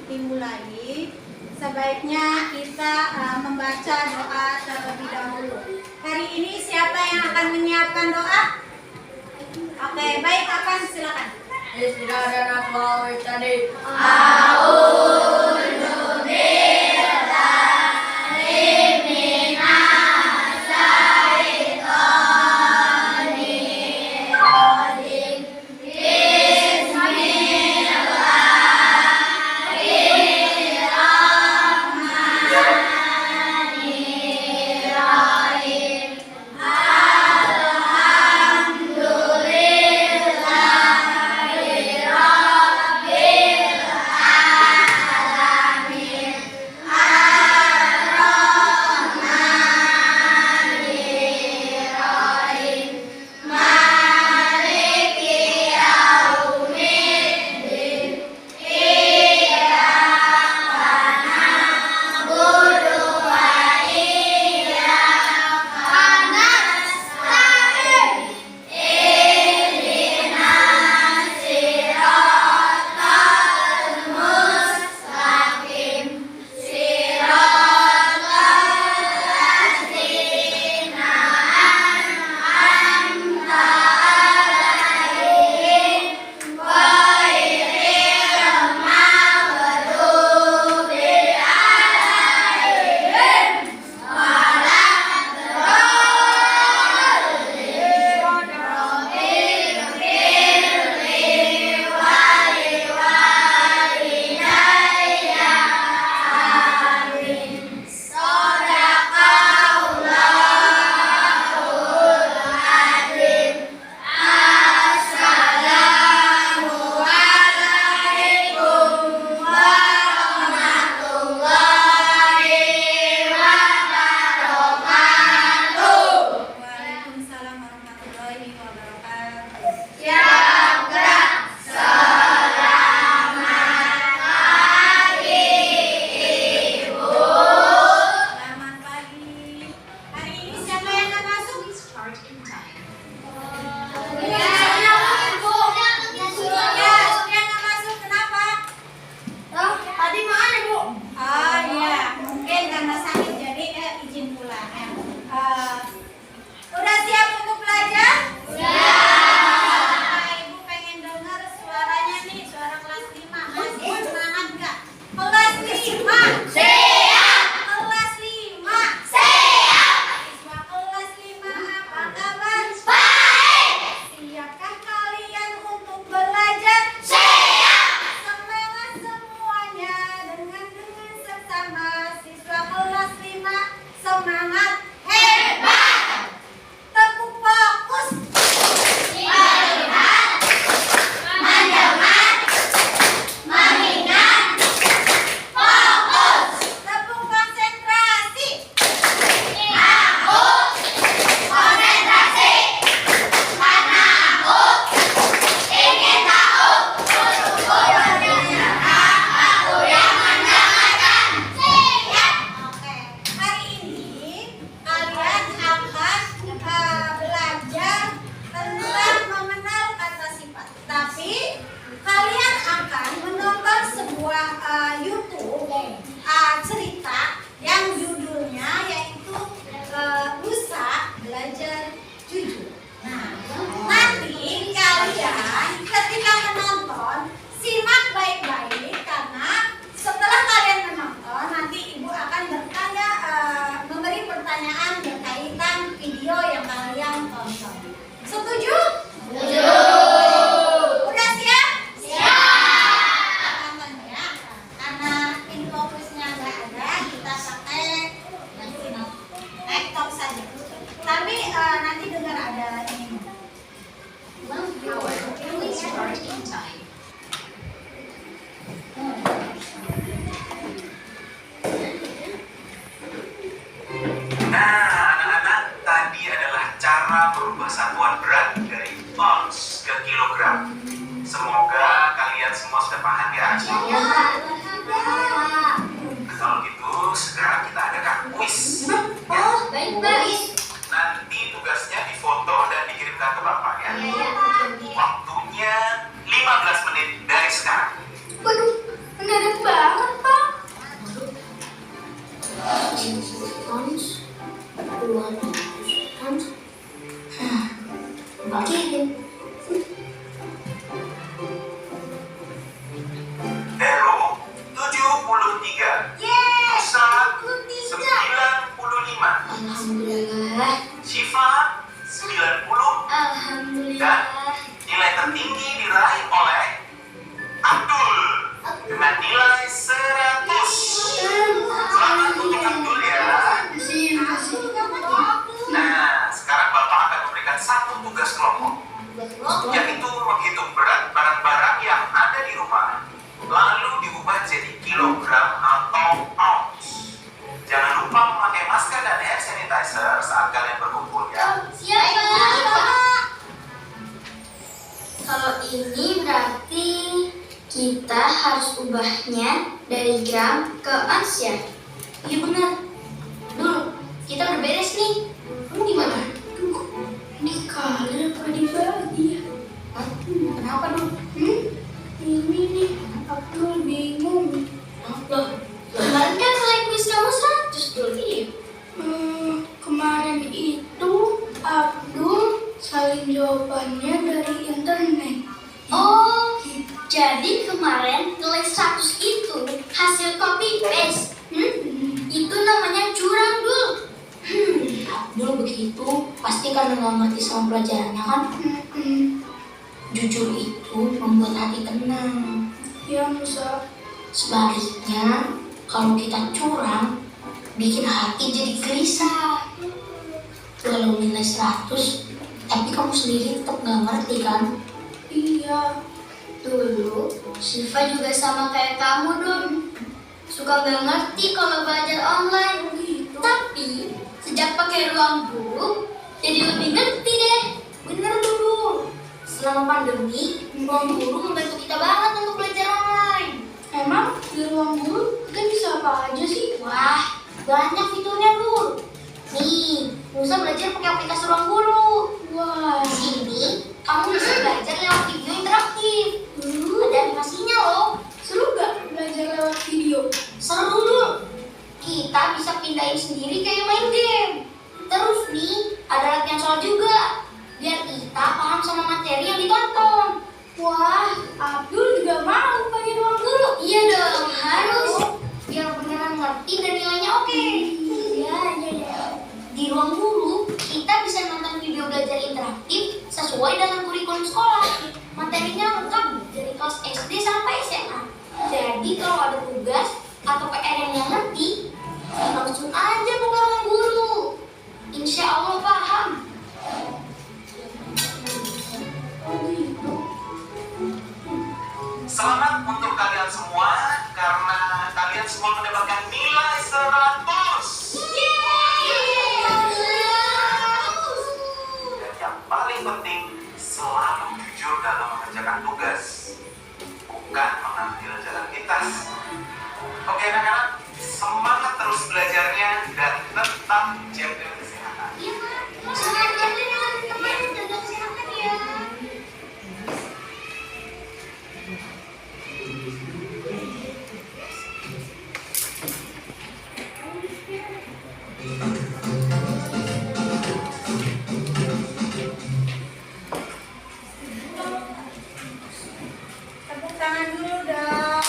dimulai, sebaiknya kita membaca doa terlebih dahulu. Hari ini siapa yang akan menyiapkan doa? Oke, baik, Kapan? Silakan. kalian semua sudah paham ya? Iya, Pak. Kalau gitu, sekarang kita adakan kuis. Oh, baik, baik. Nanti tugasnya difoto dan dikirimkan ke Bapak ya. Iya. Waktunya 15 menit dari sekarang. Waduh, mendadak banget, Pak. Bagiin. Heru 73. Nusa 95. Alhamdulillah. Syifa 90. Alhamdulillah. Nilai tertinggi diraih oleh Abdul dengan nilai 100. Selamat untuk Abdul ya. Nah, sekarang Bapak akan memberikan satu tugas kelompok, yaitu menghitung berat barang-barang yang ada di rumah, lalu diubah jadi kilogram atau ounce. Jangan lupa memakai masker dan hand sanitizer saat kalian berkumpul ya. Siapa? Kalau ini berarti kita harus ubahnya dari gram ke ons ya? Iya benar. Dulu, kita berberes nih. Kamu gimana? Ini kalian apa dibagi ya? Kenapa dulu? Ini nih, Abdul bingung. Loh, kemarin kan nilai kuis kamu 100 dulu. Iya. Kemarin itu Abdul salin jawabannya dari internet. Oh, jadi kemarin nilai 100 itu hasil copy paste. Itu namanya curang, Dul. Abdul begitu pasti karena nggak ngerti sama pelajarannya kan? Jujur itu membuat hati tenang. Ya, Musa. Sebaliknya, kalau kita curang, bikin hati jadi gelisah. Kalau nilai 100, tapi kamu sendiri tetap nggak ngerti kan? Iya. Dulu, Syifa juga sama kayak kamu, Dul. Suka nggak ngerti kalau belajar online. Tapi, sejak pakai ruang guru, jadi lebih ngerti deh. Bener dulu. Selama pandemi, ruang guru membantu kita banget untuk belajar online. Emang di ruang guru kita bisa apa aja sih? Wah, banyak fiturnya, Dul. Nih, Musa belajar pakai aplikasi ruang guru. Wah. Di sini, kamu bisa belajar lewat video interaktif. Ada animasinya loh. Seru gak belajar lewat video? Seru, Dul. Kita bisa pindahin sendiri kayak main game. Terus nih, ada latihan soal juga. Biar kita paham sama materi yang ditonton. Wah, Abdul juga mau pakai ruang guru. Iya dong, harus. Biar beneran ngerti dan nilainya oke. Iya. Di ruang guru, kita bisa nonton video belajar interaktif sesuai dengan kurikulum sekolah. Materinya lengkap dari kelas SD sampai SMA. Jadi kalau ada tugas atau PR yang nggak ngerti, langsung aja buka ruang guru. Insya Allah paham. Selamat untuk kalian semua karena kalian semua mendapatkan nilai 100. Dan yang paling penting, selalu jujur dalam mengerjakan tugas, bukan mengambil jalan pintas. Oke anak-anak, semangat terus belajarnya dan tetap jaga kesehatan. Tepuk tangan dulu dong.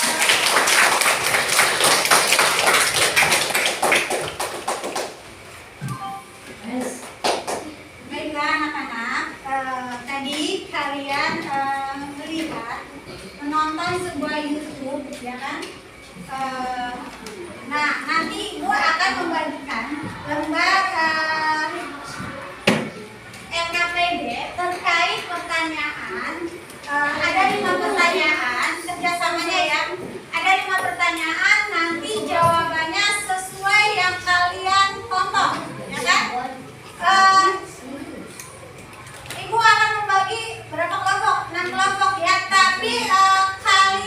Baiklah anak-anak, tadi kalian melihat menonton sebuah YouTube, ya kan? Nah, nanti Ibu akan membagikan lembar LKPD terkait pertanyaan. Ada 5 pertanyaan, kerjasamanya ya. Ada 5 pertanyaan, nanti jawabannya sesuai yang kalian tonton, ya kan? Ibu akan membagi berapa kelompok? 6 kelompok ya. Tapi kalian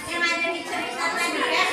Yang ada di cerita tadi ya.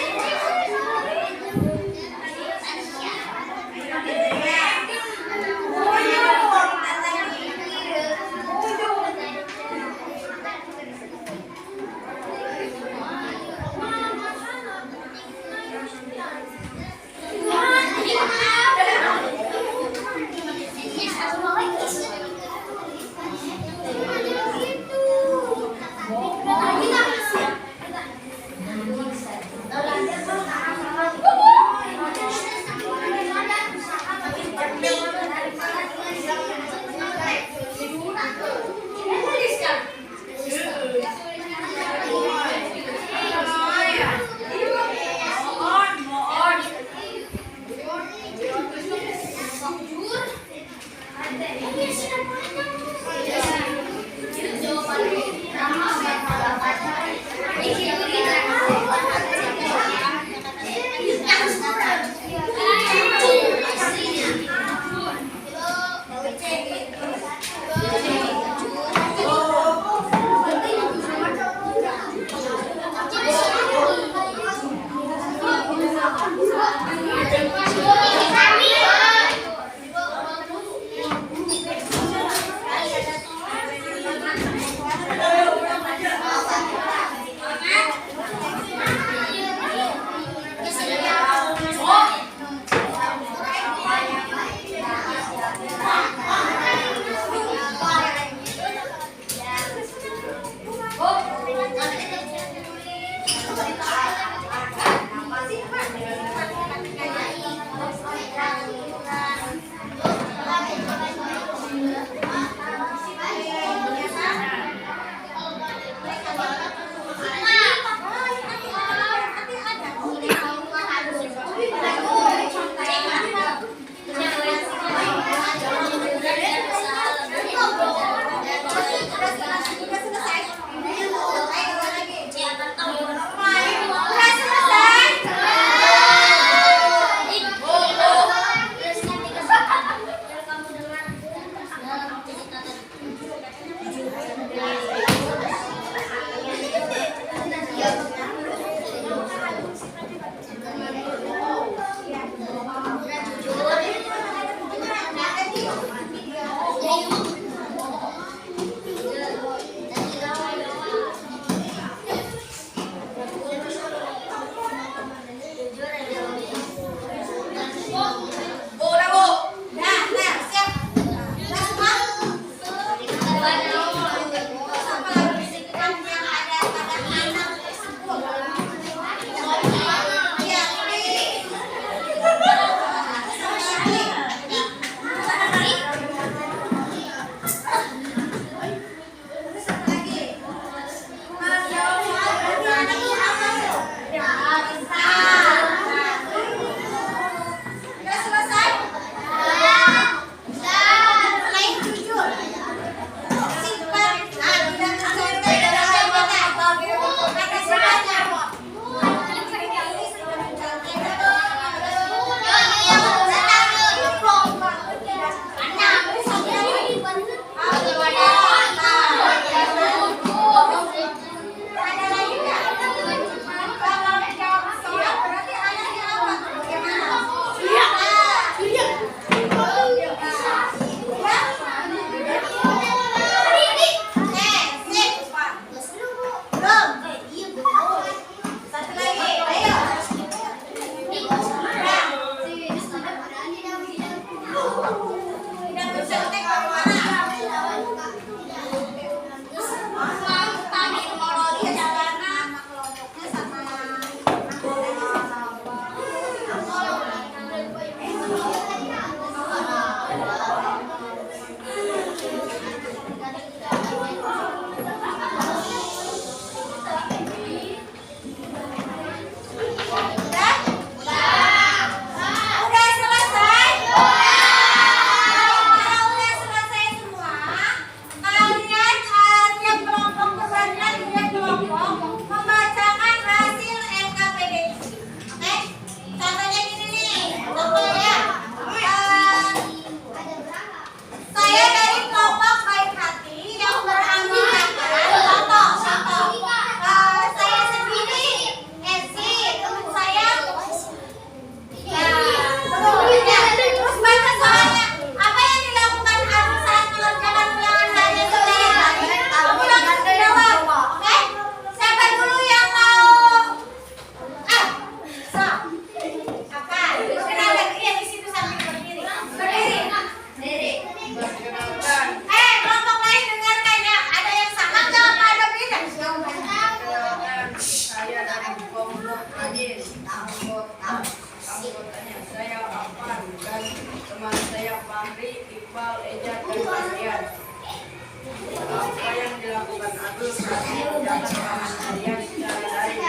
melakukan administrasi mendapat pengalaman harian secara daring.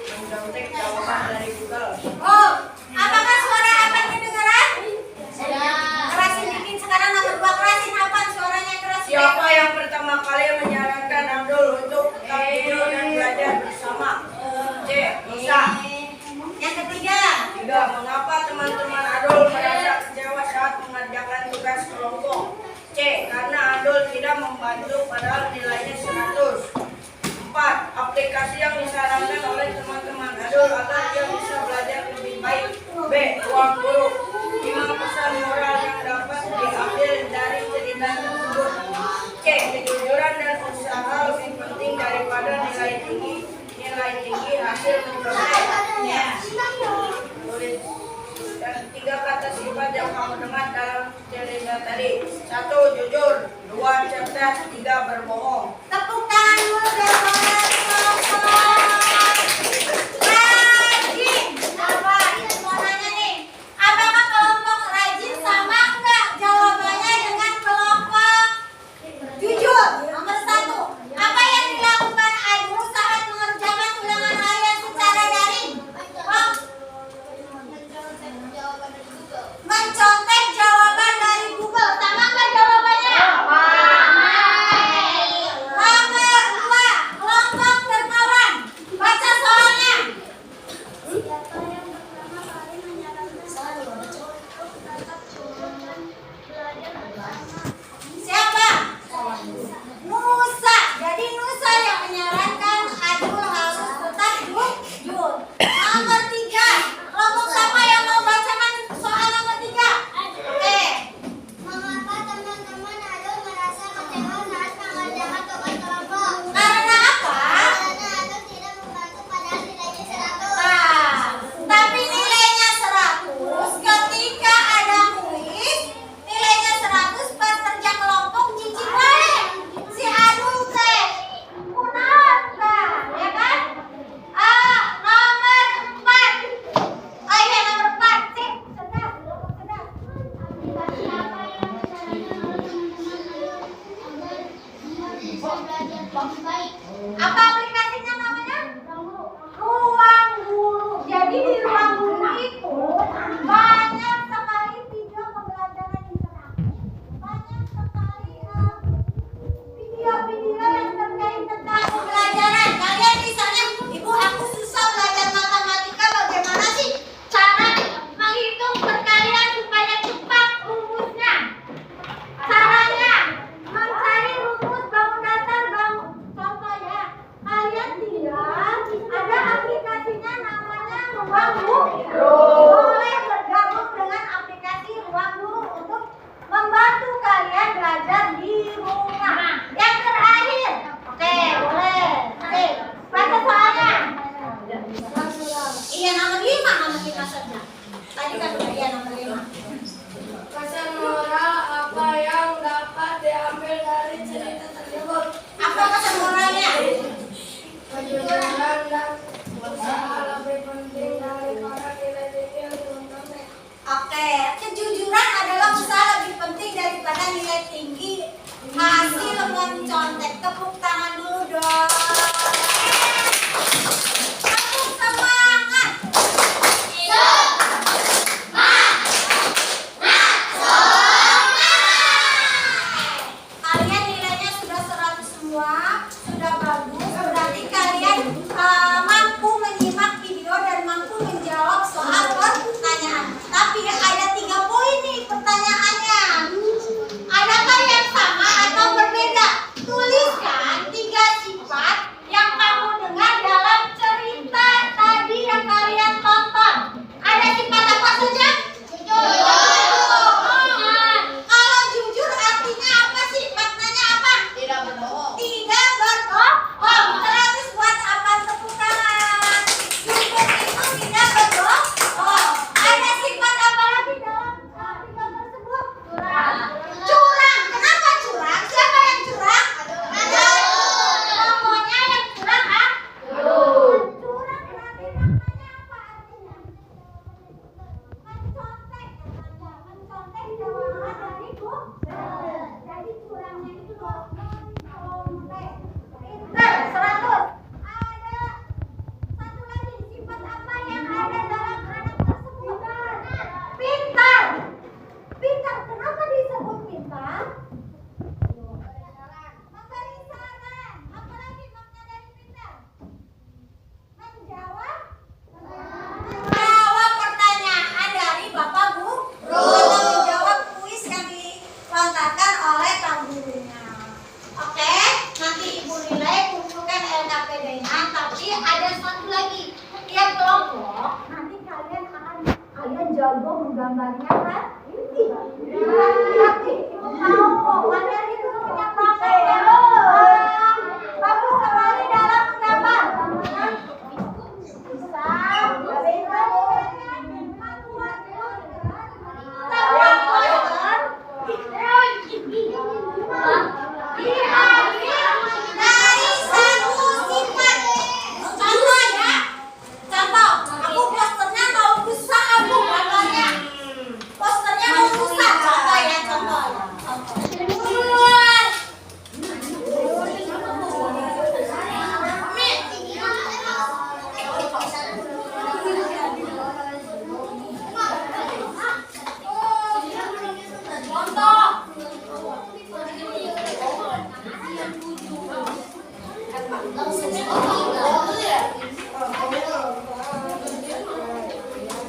Mencontek jawaban dari Google. Oh, apakah suara Apan kedengaran? Kerasin dikit sekarang nomor 2, kerasin Apan suaranya keras. Siapa yang pertama kali menyarankan Abdul untuk tetap tidur dan belajar bersama? C. Musa. Yang ketiga. 3. Mengapa teman-teman Adul merasa kecewa saat mengerjakan tugas kelompok? C. Karena Adul tidak membantu padahal nilainya 100. 4. Aplikasi yang disarankan oleh teman-teman Adul agar dia bisa belajar lebih baik. B. Ruang guru. 5 pesan moral yang dapat diambil dari cerita tersebut. C. Kejujuran dan usaha lebih penting daripada nilai tinggi. Nilai tinggi hasil mencontek. Ya. Tulis. Dan 3 kata sifat yang kamu dengar dalam cerita tadi. 1. Jujur. 2. Cerdas. 3. Berbohong. Tepuk tangan dulu dan kelompok. Rajin. Apa? Mau nanya nih. Apakah kelompok rajin sama enggak jawabannya dengan kelompok jujur? Nomor 1. Apa yang dilakukan Adul saat mengerjakan ulangan harian secara daring? Mencontek jawaban dari Google. Sama nggak jawabannya? Nomor 2. Kelompok berkawan. Baca soalnya. Siapa yang pertama kali menyarankan siapa? Nusa. Jadi Nusa yang menyarankan Adul harus tetap jujur. Nomor 3. Kelompok siapa yang mau bacakan soal nomor 3? Oke. Mengapa teman-teman Adul merasa kecewa saat mengerjakan tugas kelompok? Karena apa? Karena Adul tidak membantu padahal nilainya 100. Nah, tapi nilainya 100 ketika ada kuis, nilainya 100 pas kerja kelompok cicing wae. Si Adul teh kunaon tah, ya kan? Nomor 4. Oh iya nomor 4. Cek, sedap, sedap. Aplikasi apa yang menyarankan oleh teman-teman Adul agar bisa belajar lebih baik? Apa aplikasinya namanya? Ruang Guru. Jadi di Ruang Guru itu banyak sekali video pembelajaran interaktif, banyak sekali video-video yang terkait tentang pembelajaran. Kalian misalnya, ibu aku susah belajar matematika, bagaimana sih cara menghitung perkalian supaya cepat rumusnya? Caranya mencari rumus bangun datar, bangun. Contoh ya, kalian tinggal ada aplikasinya namanya Ruang Guru. Boleh bergabung dengan aplikasi Ruang Guru untuk membantu kalian belajar di rumah. Yang terakhir, oke, boleh. Oke, baca soalnya. Iya nomor 5 saja. Tadi kan udah iya nomor 5. Pesan moral apa yang dapat diambil dari cerita tersebut? Apa pesan moralnya? Kejujuran dan usaha lebih penting daripada nilai tinggi untuk mencontek. Oke, kejujuran adalah usaha lebih penting daripada nilai tinggi hasil mencontek. Tepuk tangan dulu dong. Tepuk semangat. Kalian nilainya sudah 100 semua, sudah bagus. Berarti kalian mampu menyimak video dan mampu menjawab soal pertanyaan. Tapi ada 3 poin nih pertanyaannya. Adakah yang sama atau berbeda? Tuliskan 3 sifat yang kamu dengar dalam cerita tadi yang kalian tonton. Ada sifat apa saja? Kalau jujur artinya apa sih? Maknanya apa? Tidak berbohong. Tidak berbohong. jago menggambarnya kan? Hati-hati, ibu tahu kalian itu punya bakat ya. Bagus sekali dalam menggambar. Bisa, dari satu sifat. Contoh ya. Contoh, aku posternya mau rusak aku gambarnya. Posternya mau rusak. Contoh ya, contoh.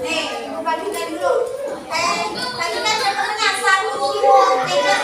Nih, ibu bagikan dulu. Bagikan contohnya 1, 2, 3.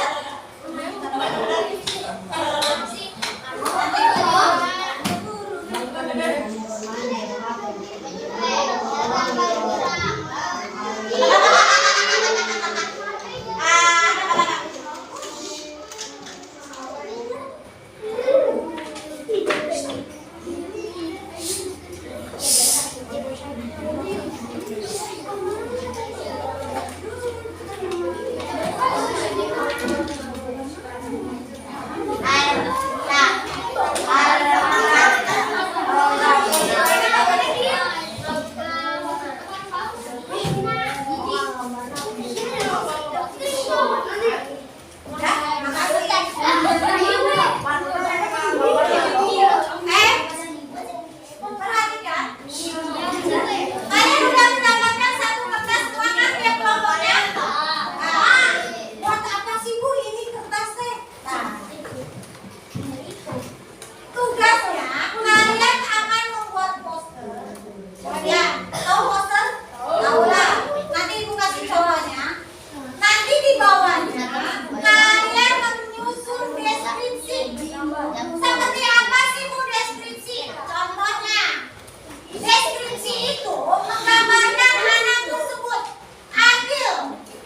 Perhatikan. Kalian udah mendapatkan satu kertas warna ya kelompoknya? Buat apa sih Bu ini kertasnya? Tugasnya kalian akan membuat poster. Ya, tahu poster? Tahu lah. Nanti Ibu kasih contohnya. Nanti di bawahnya kalian menyusun deskripsi. Seperti apa sih Bu deskripsi? Contohnya, deskripsi itu menggambarkan anak tersebut. Ambil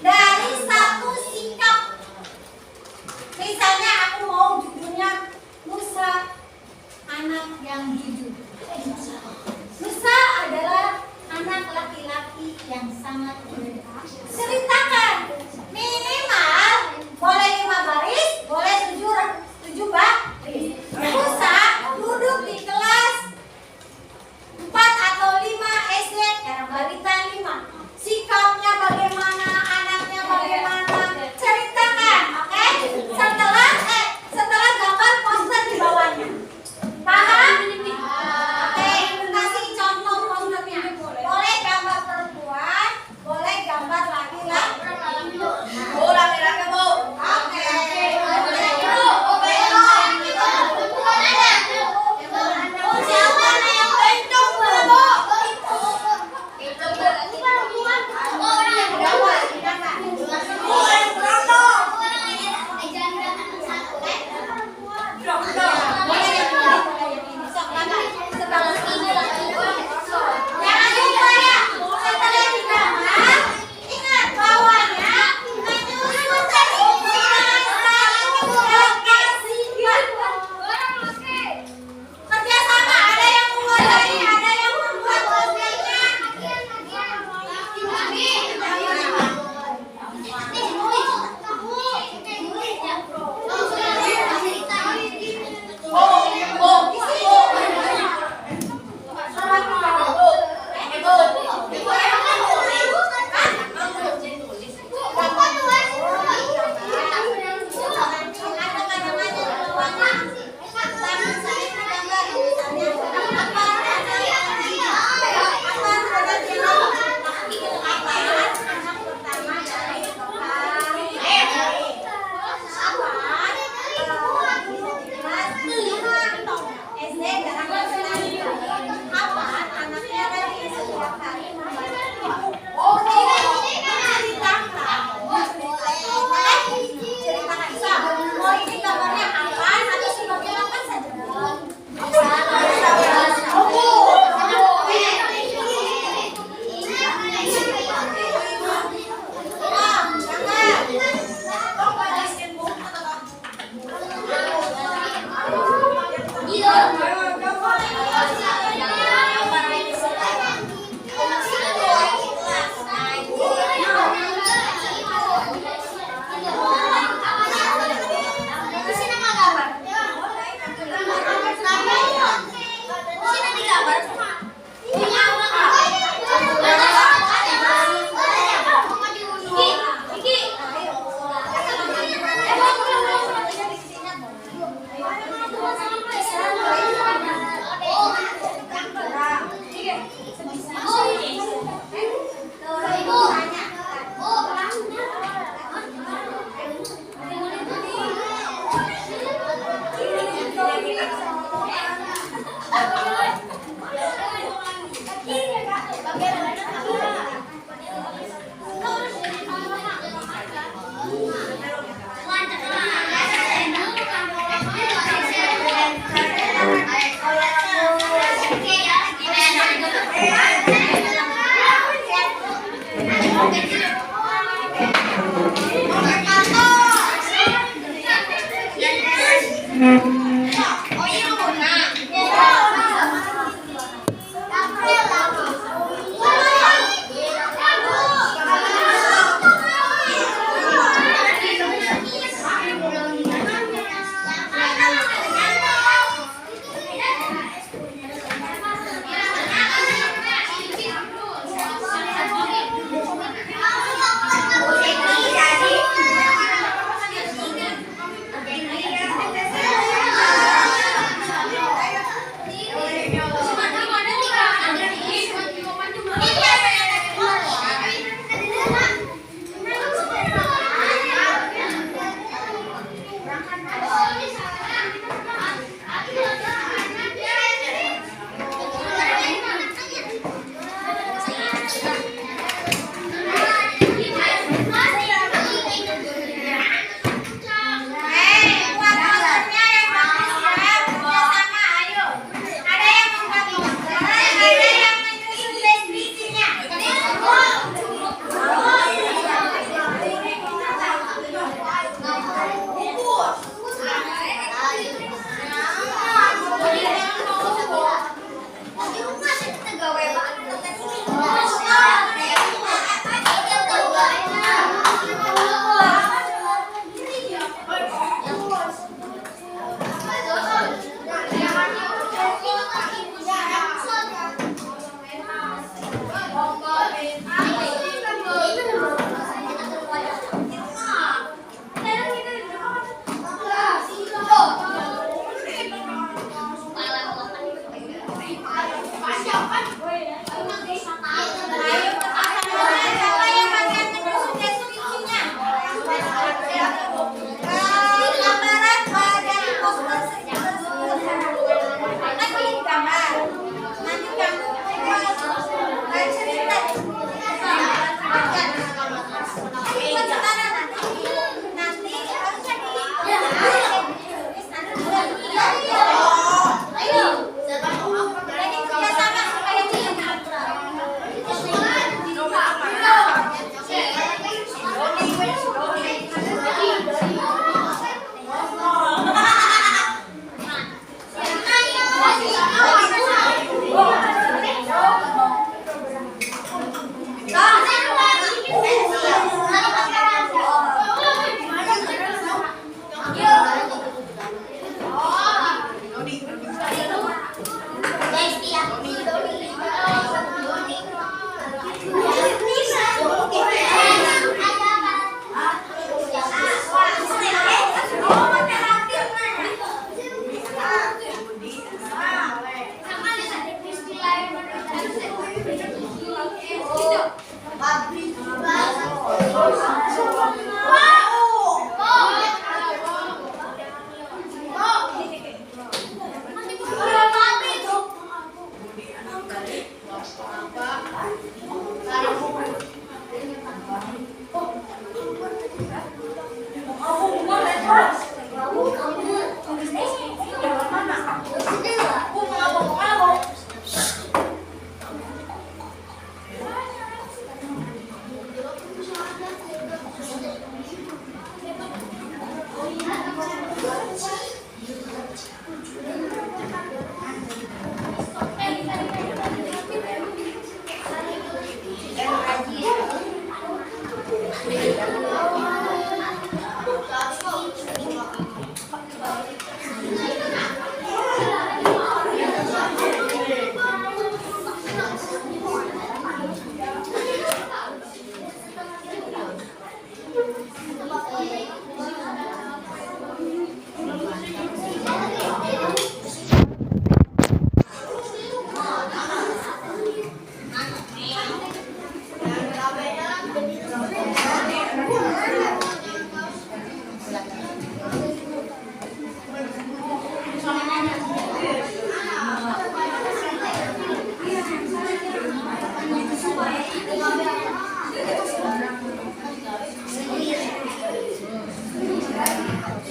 dari satu sikap. Misalnya aku mau judulnya Musa, anak yang jujur. Musa adalah anak laki-laki yang sangat berdoa. Ceritakan minimal boleh 5 baris, boleh 7 baris.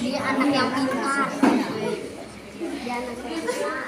Dia anak yang pintar. Dia anak yang pintar.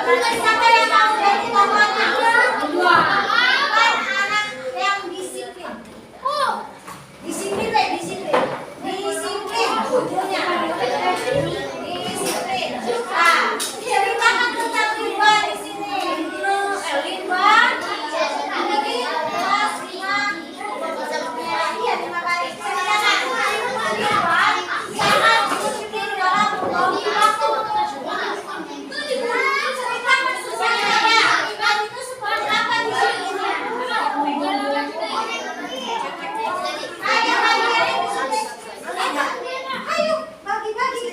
Siapa yang mau jadi ketua? Kan anak yang disiplin. Disiplin deh, disiplin. Disiplin bukunya. Disiplin. Nah, ceritakan tentang Ridwan di sini. Ridwan, ini kelas 5. Iya, terima kasih. Ceritakan. Ridwan, sangat disiplin dalam membagi waktu. Ceritakan sesuatu. Ridwan itu seperti apa di sini? Ayo bagi-bagi.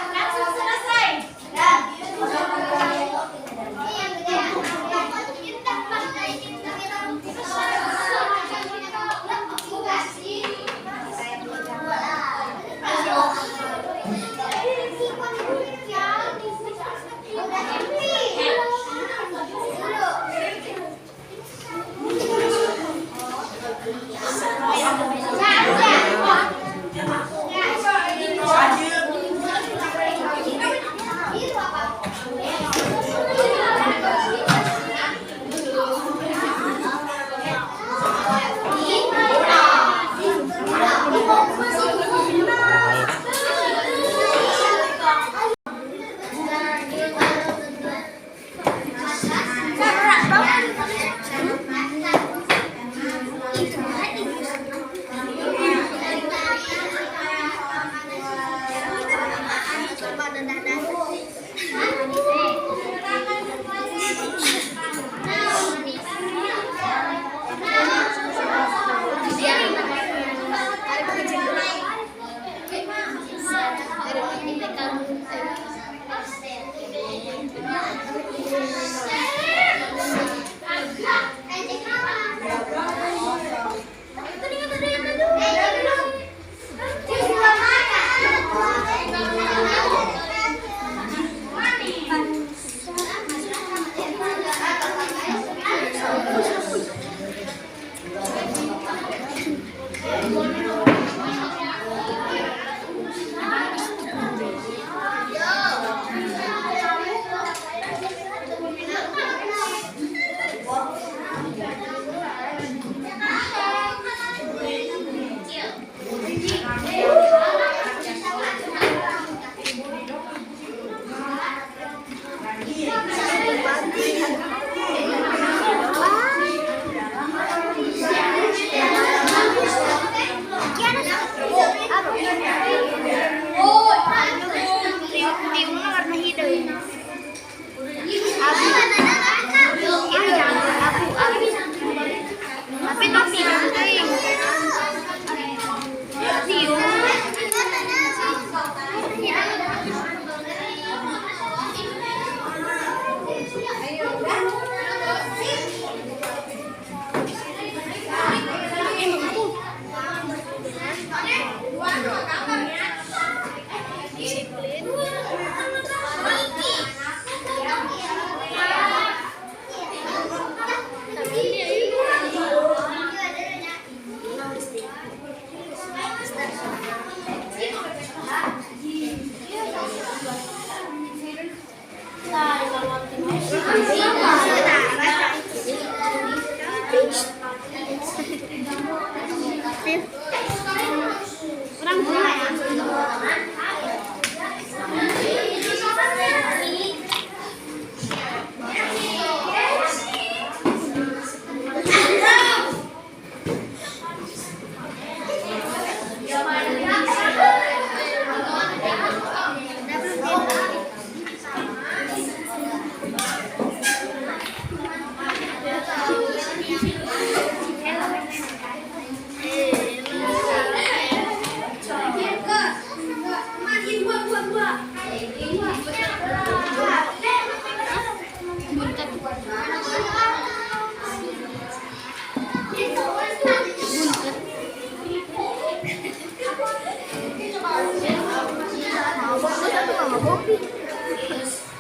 Langsung selesai.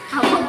Abang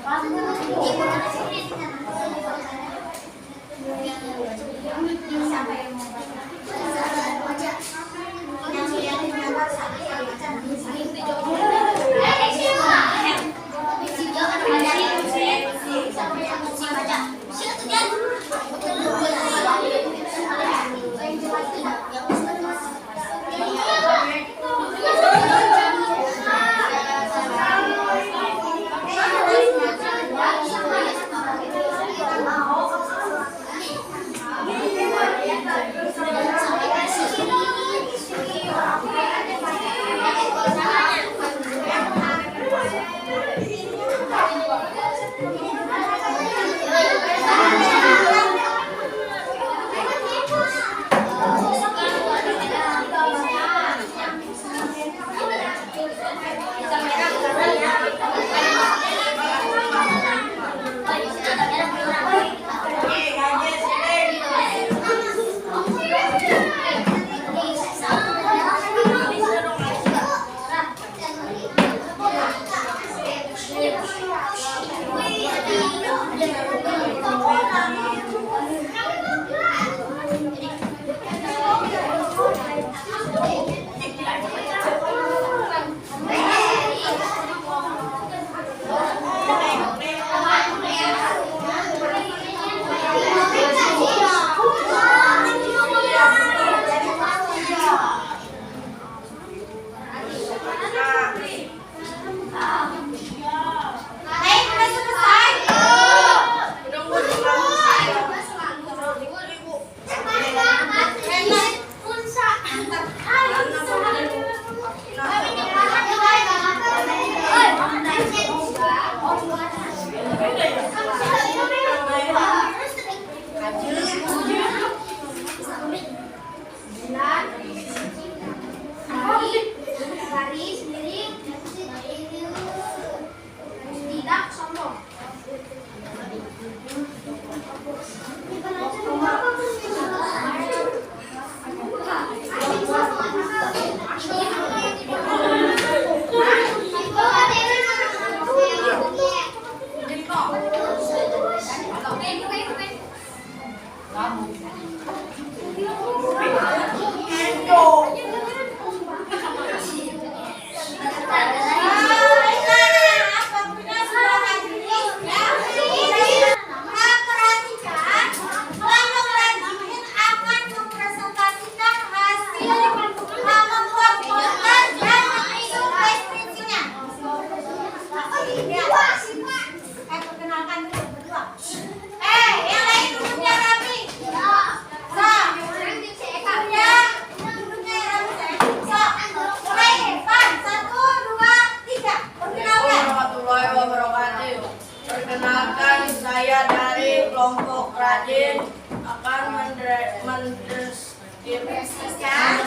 Siapa yang mau baca? Yang liatin gambar sama yang baca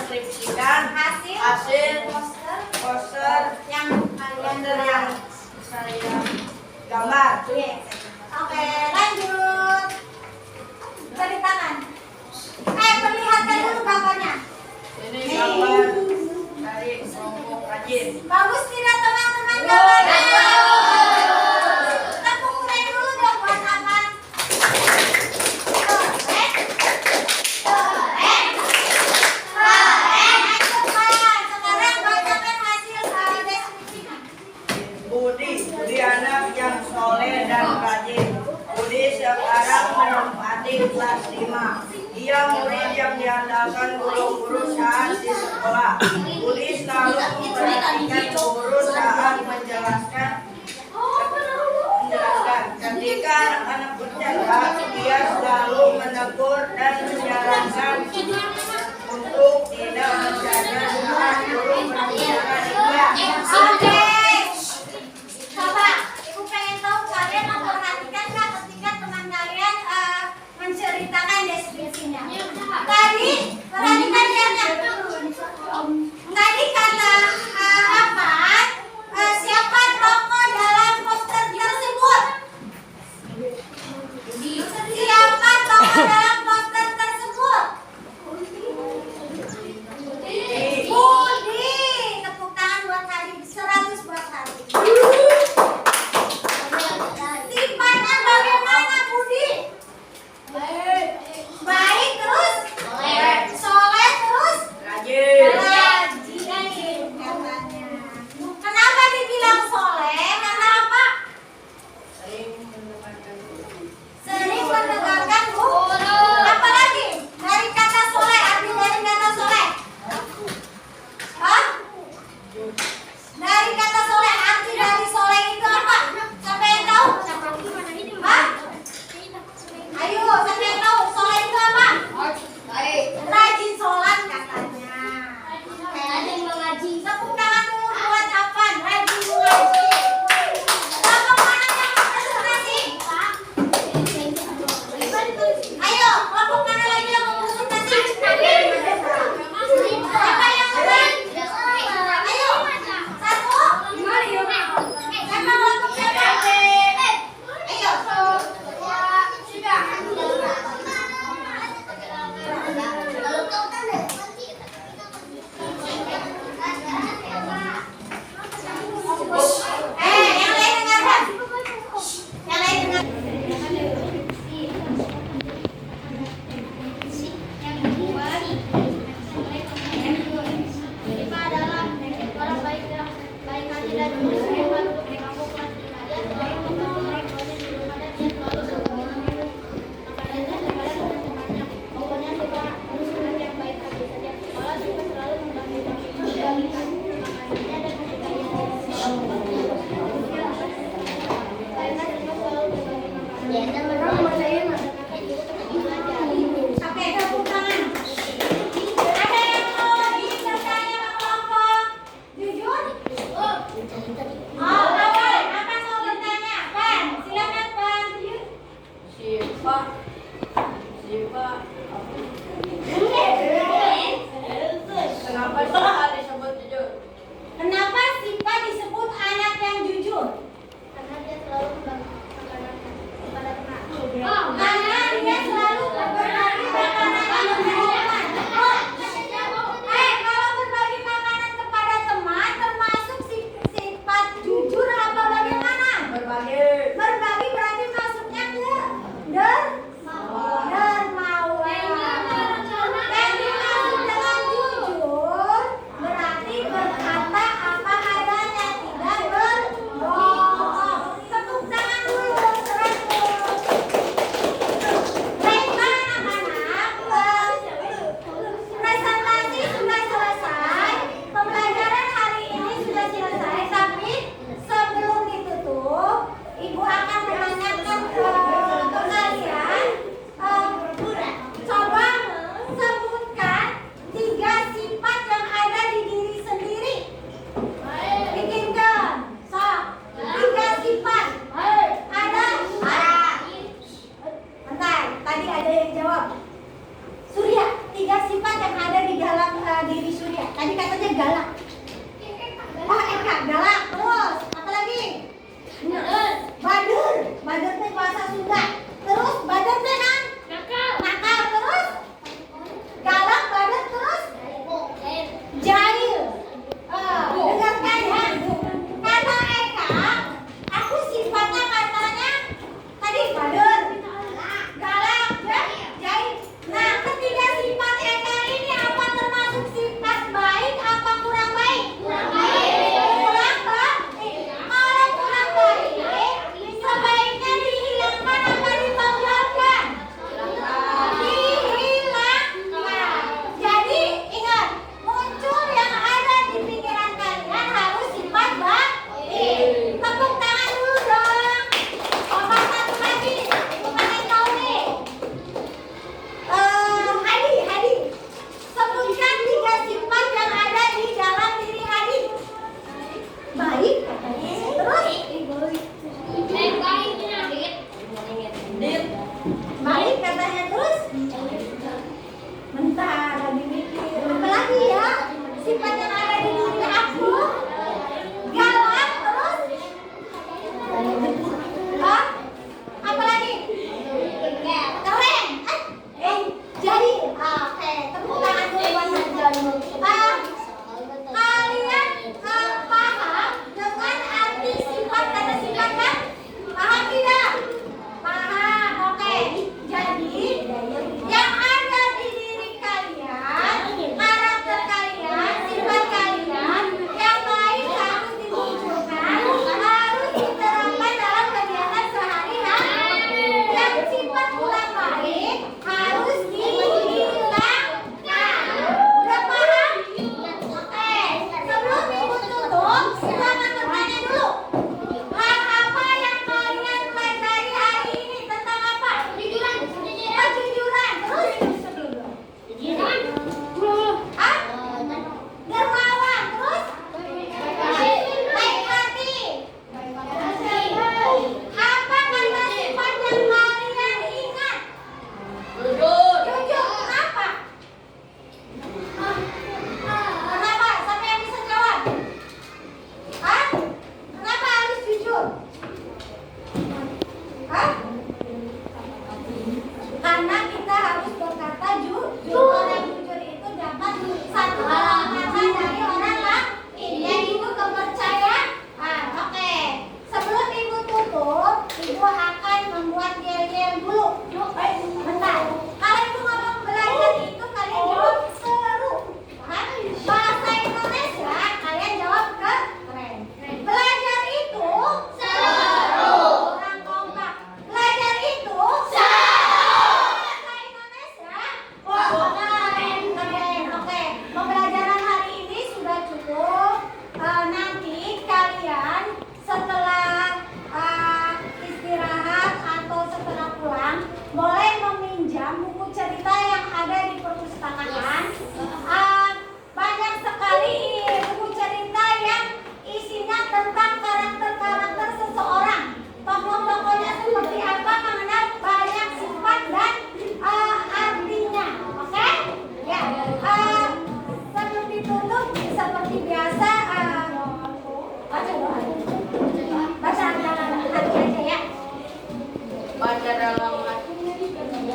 mendeskripsikan hasil poster yang saya gambar. Oke, lanjut. Beri tangan. Perlihatkan dulu gambarnya. Ini gambar dari kelompok rajin. Bagus tidak teman-teman gambarnya? Tepuk tangan dulu dong buat Aman. Sekarang bacakan hasil deskripsinya. Budi anak yang soleh dan rajin. Budi sekarang menempati kelas 5. Dia murid yang diandalkan guru-guru saat di sekolah. Budi selalu memperhatikan guru saat menjelaskan. Ketika anak-anak bercanda, dia selalu menegur dan menyarankan untuk tidak bercanda saat guru mengajarkan dia. Oke. Coba, Ibu pengen tahu kalian memperhatikan nggak ketika teman kalian menceritakan deskripsinya. Tadi perhatikan lihatnya. Tadi kata apa? Siapa tokoh dalam poster tersebut? Siapa tokoh dalam poster tersebut? Budi. Tepuk tangan buat Hadi. 100 Sering mendengarkan Bu. Apa lagi? Dari kata soleh, arti dari kata soleh. Hah? Dari kata soleh, arti dari soleh itu apa? Siapa yang tahu? Hah? Ayo, siapa yang tahu? Soleh itu apa? Rajin sholat katanya. Rajin mengaji. Tepuk tangan dulu buat Afan. Rajin mengaji. Kelompok mana yang berkonsentrasi? Ayo, kelompok mana lagi yang mau konsentrasi? Siapa yang lain? Ayo, satu. Siapa kelompok siapa? Ayo. Yang lain dengarkan. Yang lain dengar.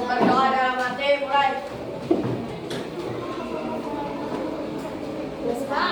berdoa dalam hati, mulai. Terus, Pak.